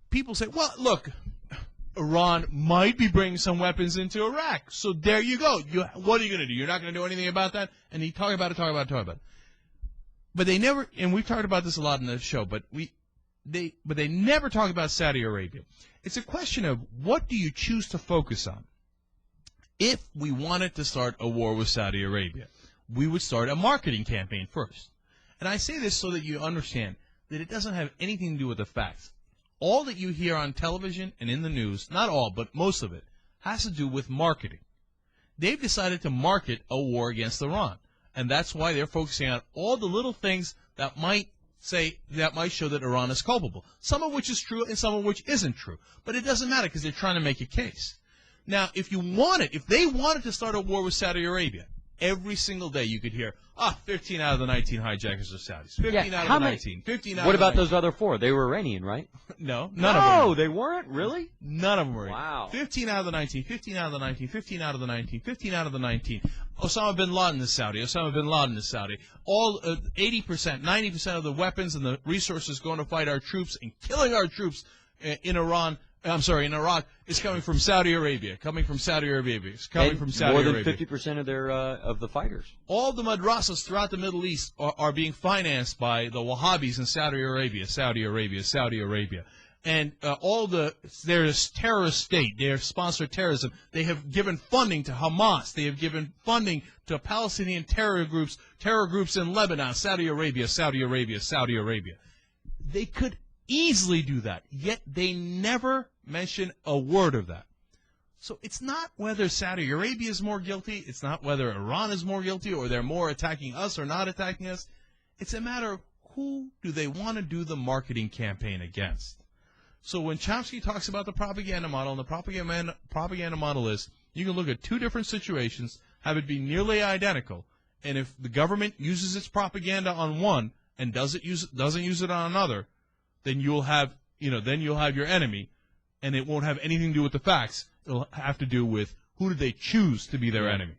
people say, well, look, Iran might be bringing some weapons into Iraq. So there you go. What are you going to do? You're not going to do anything about that? And he talk about it. But they never, and we've talked about this a lot in the show, but they never talk about Saudi Arabia. It's a question of what do you choose to focus on? If we wanted to start a war with Saudi Arabia, we would start a marketing campaign first. And I say this so that you understand that it doesn't have anything to do with the facts. All that you hear on television and in the news, not all, but most of it, has to do with marketing. They've decided to market a war against Iran, and that's why they're focusing on all the little things that might show that Iran is culpable, some of which is true and some of which isn't true. But it doesn't matter because they're trying to make a case. Now, if they wanted to start a war with Saudi Arabia, every single day you could hear, 15 out of the 19 hijackers are Saudis. 15 out of the 19. 15 out What of the about 19. those other 4? They were Iranian, right? No, none of them. No, they weren't? Really? None of them were. Wow. 15 out of the 19, 15 out of the 19, 15 out of the 19, 15 out of the 19. Osama bin Laden is Saudi. Osama bin Laden is Saudi. All 80%, 90% of the weapons and the resources going to fight our troops and killing our troops in Iraq is coming from Saudi Arabia. It's coming from Saudi Arabia. More than 50% of their of the fighters. All the madrasas throughout the Middle East are being financed by the Wahhabis in Saudi Arabia. And they're a terrorist state. They sponsor terrorism. They have given funding to Hamas. They have given funding to Palestinian terror groups in Lebanon, Saudi Arabia. They could easily do that, yet they never mention a word of that. So it's not whether Saudi Arabia is more guilty, it's not whether Iran is more guilty, or they're more attacking us or not attacking us. It's a matter of who do they want to do the marketing campaign against. So when Chomsky talks about the propaganda model, and the propaganda model is, you can look at two different situations, have it be nearly identical, and if the government uses its propaganda on one and doesn't use it on another, then you'll have your enemy, and it won't have anything to do with the facts. It'll have to do with who do they choose to be their enemy.